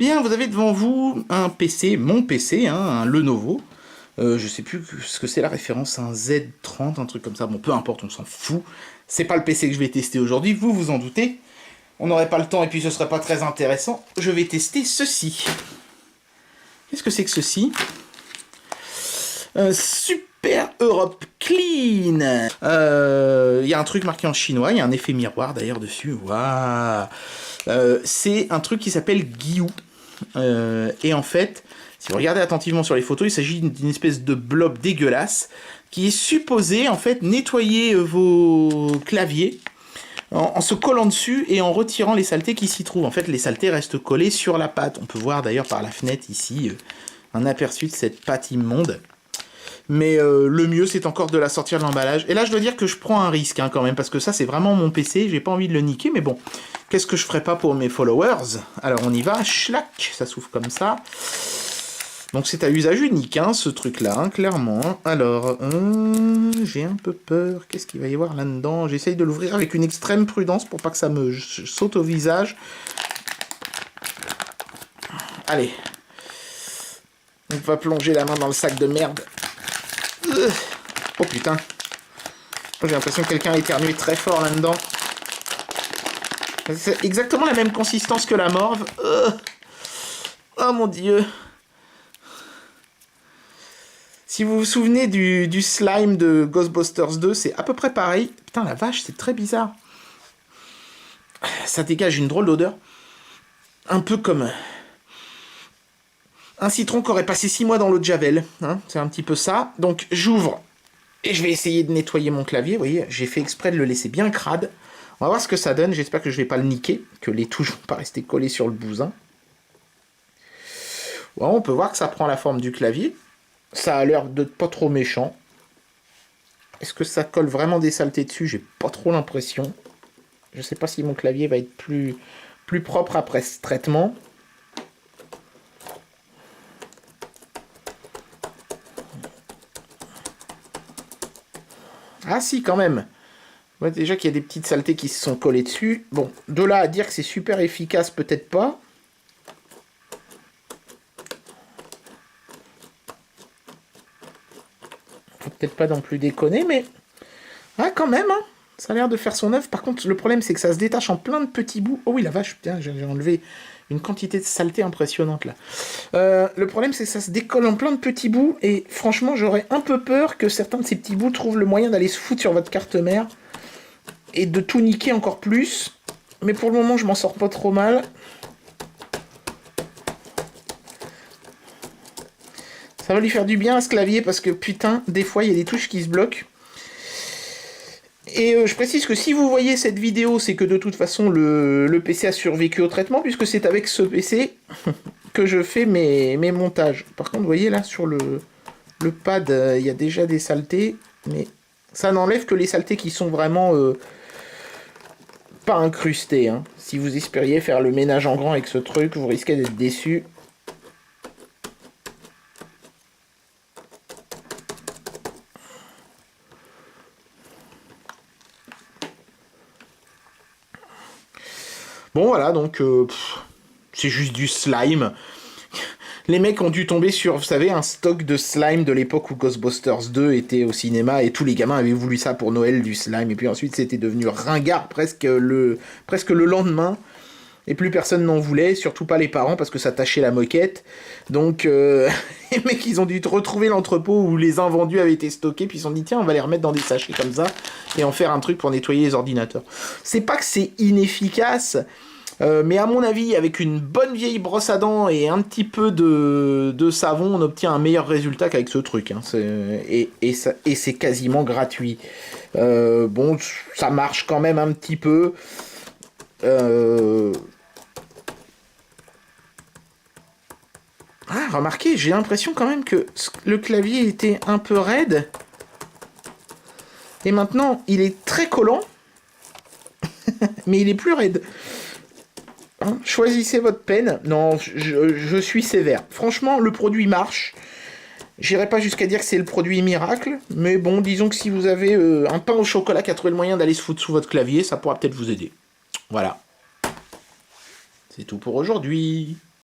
Bien, vous avez devant vous un PC, mon PC, hein, un Lenovo. Je sais plus ce que c'est la référence, un Z30, un truc comme ça. Bon, peu importe, on s'en fout. C'est pas le PC que je vais tester aujourd'hui, vous vous en doutez. On n'aurait pas le temps et puis ce serait pas très intéressant. Je vais tester ceci. Qu'est-ce que c'est que ceci? Super Europe Clean. Il y a un truc marqué en chinois, il y a un effet miroir d'ailleurs dessus. Waouh. C'est un truc qui s'appelle Guiou. Et en fait, si vous regardez attentivement sur les photos, il s'agit d'une espèce de blob dégueulasse qui est supposé en fait nettoyer vos claviers en se collant dessus et en retirant les saletés qui s'y trouvent. En fait, les saletés restent collées sur la pâte. On peut voir d'ailleurs par la fenêtre ici un aperçu de cette pâte immonde. Mais le mieux, c'est encore de la sortir de l'emballage. Et là, je dois dire que je prends un risque hein, quand même, parce que ça, c'est vraiment mon PC. J'ai pas envie de le niquer, mais bon. Qu'est-ce que je ferais pas pour mes followers? Alors, on y va. Schlack, ça s'ouvre comme ça. Donc, c'est à usage unique, hein, ce truc-là, hein, clairement. Alors, j'ai un peu peur. Qu'est-ce qu'il va y avoir là-dedans? J'essaye de l'ouvrir avec une extrême prudence pour pas que ça me saute au visage. Allez. On va plonger la main dans le sac de merde. Oh putain. J'ai l'impression que quelqu'un a éternué très fort là-dedans. C'est exactement la même consistance que la morve. Oh mon dieu. Si vous vous souvenez du slime de Ghostbusters 2, c'est à peu près pareil. Putain la vache, c'est très bizarre. Ça dégage une drôle d'odeur. Un peu comme un citron qui aurait passé 6 mois dans l'eau de Javel. Hein, c'est un petit peu ça. Donc j'ouvre. Et je vais essayer de nettoyer mon clavier. Vous voyez, j'ai fait exprès de le laisser bien crade. On va voir ce que ça donne. J'espère que je ne vais pas le niquer. Que les touches ne vont pas rester collées sur le bousin. Ouais, on peut voir que ça prend la forme du clavier. Ça a l'air de pas trop méchant. Est-ce que ça colle vraiment des saletés dessus? J'ai pas trop l'impression. Je ne sais pas si mon clavier va être plus propre après ce traitement. Ah si, quand même. Ouais, déjà qu'il y a des petites saletés qui se sont collées dessus. Bon, de là à dire que c'est super efficace, peut-être pas. Faut peut-être pas non plus déconner, mais... Ah, quand même, hein. Ça a l'air de faire son œuvre. Par contre, le problème, c'est que ça se détache en plein de petits bouts. Oh oui, la vache, putain, j'ai enlevé une quantité de saleté impressionnante, là. Le problème, c'est que ça se décolle en plein de petits bouts. Et franchement, j'aurais un peu peur que certains de ces petits bouts trouvent le moyen d'aller se foutre sur votre carte mère. Et de tout niquer encore plus. Mais pour le moment, je m'en sors pas trop mal. Ça va lui faire du bien à ce clavier, parce que putain, des fois, il y a des touches qui se bloquent. Et je précise que si vous voyez cette vidéo, c'est que de toute façon le PC a survécu au traitement, puisque c'est avec ce PC que je fais mes montages. Par contre, vous voyez là, sur le pad, il y a déjà des saletés, mais ça n'enlève que les saletés qui sont vraiment pas incrustées. Hein. Si vous espériez faire le ménage en grand avec ce truc, vous risquez d'être déçu. Bon voilà, donc c'est juste du slime. Les mecs ont dû tomber sur, vous savez, un stock de slime de l'époque où Ghostbusters 2 était au cinéma et tous les gamins avaient voulu ça pour Noël, du slime. Et puis ensuite c'était devenu ringard presque le lendemain. Et plus personne n'en voulait, surtout pas les parents parce que ça tachait la moquette. Donc les mecs ils ont dû retrouver l'entrepôt où les invendus avaient été stockés, puis ils se sont dit tiens on va les remettre dans des sachets comme ça et en faire un truc pour nettoyer les ordinateurs. C'est pas que c'est inefficace, mais à mon avis avec une bonne vieille brosse à dents et un petit peu de savon on obtient un meilleur résultat qu'avec ce truc. Hein. Et c'est quasiment gratuit. Bon ça marche quand même un petit peu. Ah, remarquez, j'ai l'impression quand même que le clavier était un peu raide. Et maintenant, il est très collant. Mais il est plus raide. Hein, choisissez votre peine. Non, je suis sévère. Franchement, le produit marche. J'irai pas jusqu'à dire que c'est le produit miracle. Mais bon, disons que si vous avez un pain au chocolat qui a trouvé le moyen d'aller se foutre sous votre clavier, ça pourra peut-être vous aider. Voilà. C'est tout pour aujourd'hui.